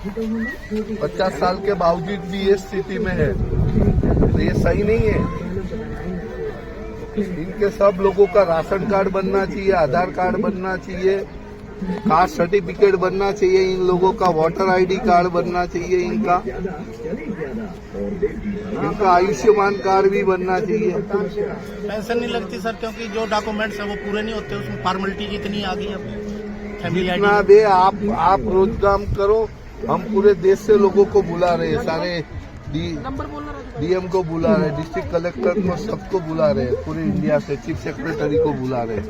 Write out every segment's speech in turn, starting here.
50 साल के बावजूद भी ये स्थिति में है, तो ये सही नहीं है। इनके सब लोगों का राशन कार्ड बनना चाहिए, आधार कार्ड बनना चाहिए, कास्ट सर्टिफिकेट बनना चाहिए, इन लोगों का वोटर आईडी कार्ड बनना चाहिए, इनका आयुष्मान कार्ड भी बनना चाहिए। पेंशन नहीं लगती सर, क्योंकि जो डॉक्यूमेंट्स है वो पूरे नहीं होते, उसमें फॉर्मेलिटी जितनी आ गई अब। जितना दे आप रोज काम करो। हम पूरे देश से लोगों को बुला रहे हैं, सारे डीएम को बुला रहे, डिस्ट्रिक्ट कलेक्टर को, सबको बुला रहे, पूरे इंडिया से चीफ सेक्रेटरी को बुला रहे।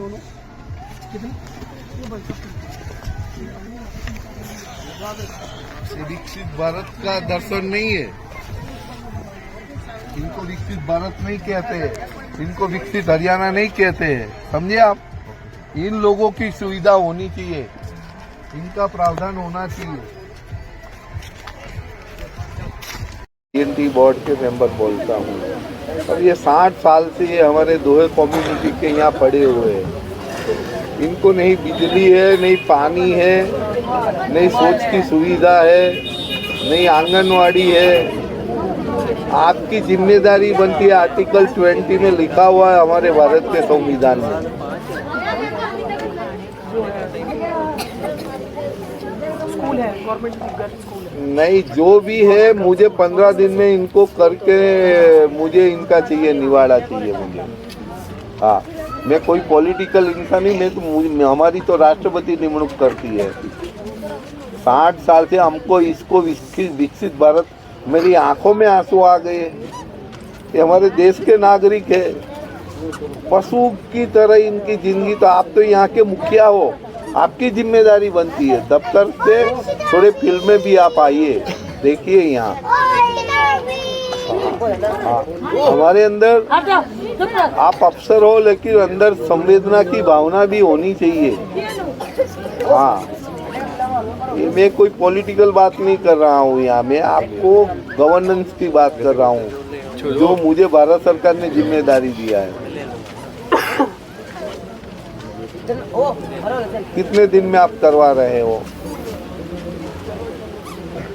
विकसित भारत का दर्शन नहीं है, इनको विकसित भारत नहीं कहते, इनको विकसित हरियाणा नहीं कहते हैं, समझे आप। इन लोगों की सुविधा होनी चाहिए, इनका प्रावधान होना चाहिए। टीएनटी बोर्ड के मेंबर बोलता हूँ। अब ये 60 साल से ये हमारे दोहे कम्युनिटी के यहाँ पड़े हुए हैं। इनको नहीं बिजली है, नहीं पानी है, नहीं शौच की सुविधा है, नहीं आंगनवाड़ी है। आपकी जिम्मेदारी बनती है, आर्टिकल 20 में लिखा हुआ है हमारे भारत के संविधान में। स्कूल है, गवर्नमेंट स्कूल है। नहीं, जो भी है मुझे 15 दिन में इनको करके मुझे इनका चाहिए, निवाड़ा चाहिए मुझे। हाँ, मैं कोई पॉलिटिकल इंसान नहीं, मैं तो हमारी तो राष्ट्रपति निमणूक करती है। 60 साल से हमको इसको विकसित भारत, मेरी आंखों में आंसू आ गए। ये हमारे देश के नागरिक है, पशु की तरह इनकी जिंदगी। तो आप तो यहाँ के मुखिया हो, आपकी जिम्मेदारी बनती है। दफ्तर से थोड़े फील्ड में भी आप आइए, देखिए यहाँ। हमारे अंदर आप अफसर हो, लेकिन अंदर संवेदना की भावना भी होनी चाहिए। हाँ, मैं कोई पॉलिटिकल बात नहीं कर रहा हूँ यहाँ, मैं आपको गवर्नेंस की बात कर रहा हूँ, जो मुझे भारत सरकार ने जिम्मेदारी दिया है। कितने दिन में आप करवा रहे हो?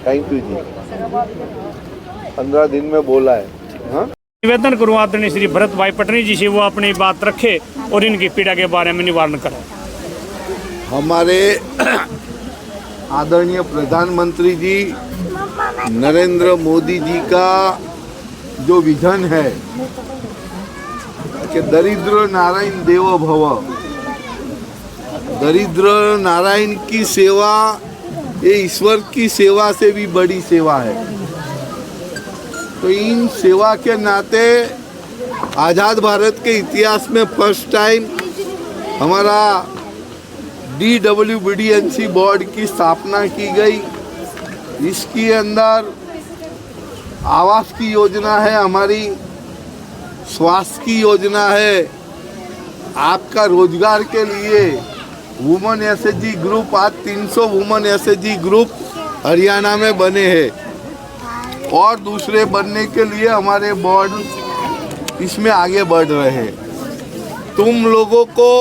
थैंक यू जी, 15 दिन में बोला है। हाँ, निवेदन करूँ आदरणीय श्री भरत भाई पटनी जी से, वो अपनी बात रखे और इनकी पीड़ा के बारे में निवारण करें। हमारे आदरणीय प्रधानमंत्री जी नरेंद्र मोदी जी का जो विजन है कि दरिद्र नारायण देवो भव, दरिद्र नारायण की सेवा ये ईश्वर की सेवा से भी बड़ी सेवा है। तो इन सेवा के नाते आज़ाद भारत के इतिहास में फर्स्ट टाइम हमारा DWBDNC बोर्ड की स्थापना की गई। इसके अंदर आवास की योजना है, हमारी स्वास्थ्य की योजना है, आपका रोजगार के लिए वुमेन एसएचजी ग्रुप, आज 300 वुमेन एसएचजी ग्रुप हरियाणा में बने हैं और दूसरे बनने के लिए हमारे बोर्ड इसमें आगे बढ़ रहे हैं। तुम लोगों को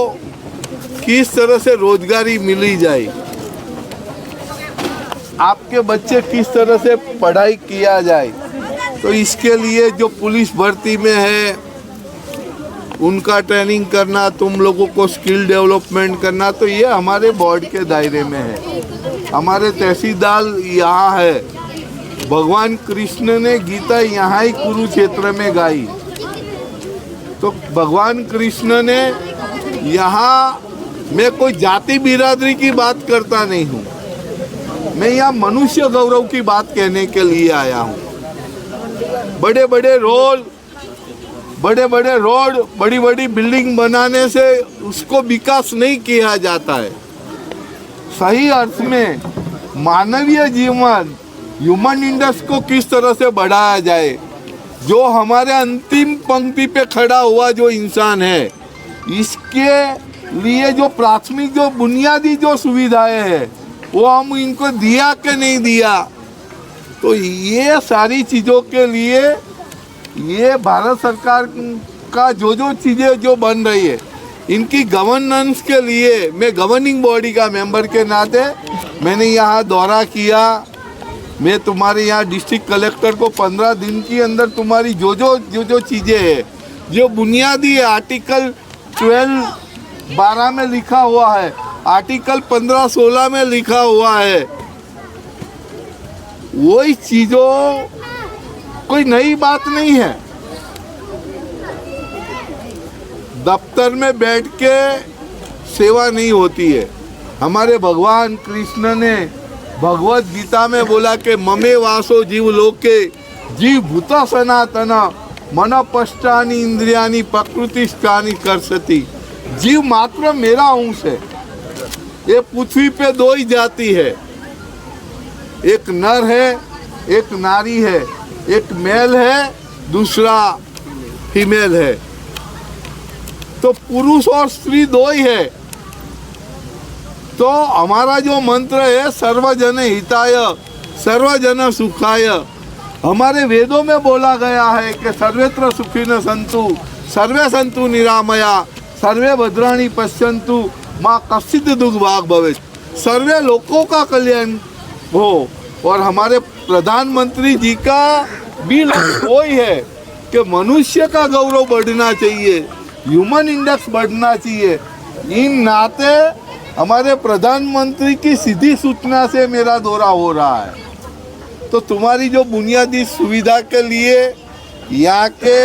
किस तरह से रोजगारी मिली जाए, आपके बच्चे किस तरह से पढ़ाई किया जाए, तो इसके लिए जो पुलिस भर्ती में है उनका ट्रेनिंग करना, तुम लोगों को स्किल डेवलपमेंट करना, तो ये हमारे बोर्ड के दायरे में है। हमारे तहसीलदार यहाँ है, भगवान कृष्ण ने गीता यहाँ ही कुरुक्षेत्र में गाई। तो भगवान कृष्ण ने यहाँ, मैं कोई जाति बिरादरी की बात करता नहीं हूँ, मैं यहाँ मनुष्य गौरव की बात कहने के लिए आया हूँ। बड़े बड़े रोड, बड़ी बड़ी बिल्डिंग बनाने से उसको विकास नहीं किया जाता है। सही अर्थ में मानवीय जीवन, ह्यूमन इंडेक्स को किस तरह से बढ़ाया जाए, जो हमारे अंतिम पंक्ति पे खड़ा हुआ जो इंसान है, इसके लिए जो प्राथमिक, जो बुनियादी जो सुविधाएं हैं वो हम इनको दिया कि नहीं दिया। तो ये सारी चीज़ों के लिए ये भारत सरकार का जो चीज़ें जो बन रही है, इनकी गवर्नेंस के लिए मैं गवर्निंग बॉडी का मेंबर के नाते मैंने यहाँ दौरा किया, मैं तुम्हारे यहाँ डिस्ट्रिक्ट कलेक्टर को 15 दिन के अंदर तुम्हारी जो चीज़ें हैं, जो बुनियादी आर्टिकल 12 में लिखा हुआ है, आर्टिकल 15-16 में लिखा हुआ है, वही चीज़ों कोई नई बात नहीं है। दफ्तर में बैठ के सेवा नहीं होती है। हमारे भगवान कृष्ण ने भगवत गीता में बोला कि ममे वासो जीव लोके जीव भूता सनातन मन पष्टानि इंद्रियानि प्रकृतिष्ठानि कर्षति। जीव मात्र मेरा अंश है। ये पृथ्वी पे दो ही जाति है, एक नर है, एक नारी है, एक मेल है, दूसरा फीमेल है। तो पुरुष और स्त्री दो ही है। तो हमारा जो मंत्र है सर्वजन हिताय सर्वजन सुखाय, हमारे वेदों में बोला गया है कि सर्वत्र सुखिनः सन्तु सर्वे सन्तु निरामया सर्वे भद्राणि पश्यन्तु माँ कश्चित् दुर्भाग् भवेत्। सर्वे लोगों का कल्याण हो। और हमारे प्रधानमंत्री जी का भी लक्ष्य वही है कि मनुष्य का गौरव बढ़ना चाहिए, ह्यूमन इंडेक्स बढ़ना चाहिए। इन नाते हमारे प्रधानमंत्री की सीधी सूचना से मेरा दौरा हो रहा है। तो तुम्हारी जो बुनियादी सुविधा के लिए यहाँ के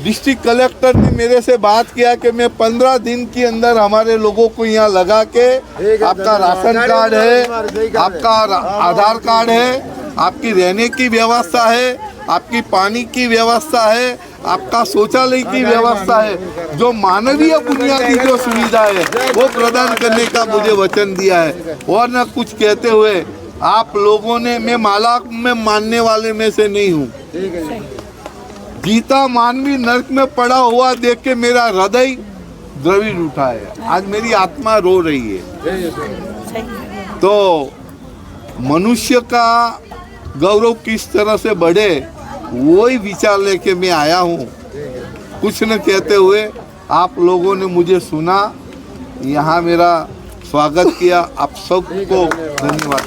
डिस्ट्रिक्ट कलेक्टर ने मेरे से बात किया कि मैं 15 दिन के अंदर हमारे लोगों को यहाँ लगा के, आपका राशन कार्ड है, आपका आधार कार्ड है, आपकी रहने की व्यवस्था है, आपकी पानी की व्यवस्था है, आपका शौचालय की व्यवस्था है, जो मानवीय बुनियादी जो सुविधा है वो प्रदान करने का मुझे वचन दिया है। और न कुछ कहते हुए आप लोगों ने, मैं माला में मानने वाले में से नहीं हूँ। जीता मानवी नरक में पड़ा हुआ देख के मेरा हृदय द्रवित उठा है। आज मेरी आत्मा रो रही है। तो मनुष्य का गौरव किस तरह से बढ़े वही विचार लेके मैं आया हूँ। कुछ न कहते हुए आप लोगों ने मुझे सुना, यहाँ मेरा स्वागत किया। आप सबको धन्यवाद।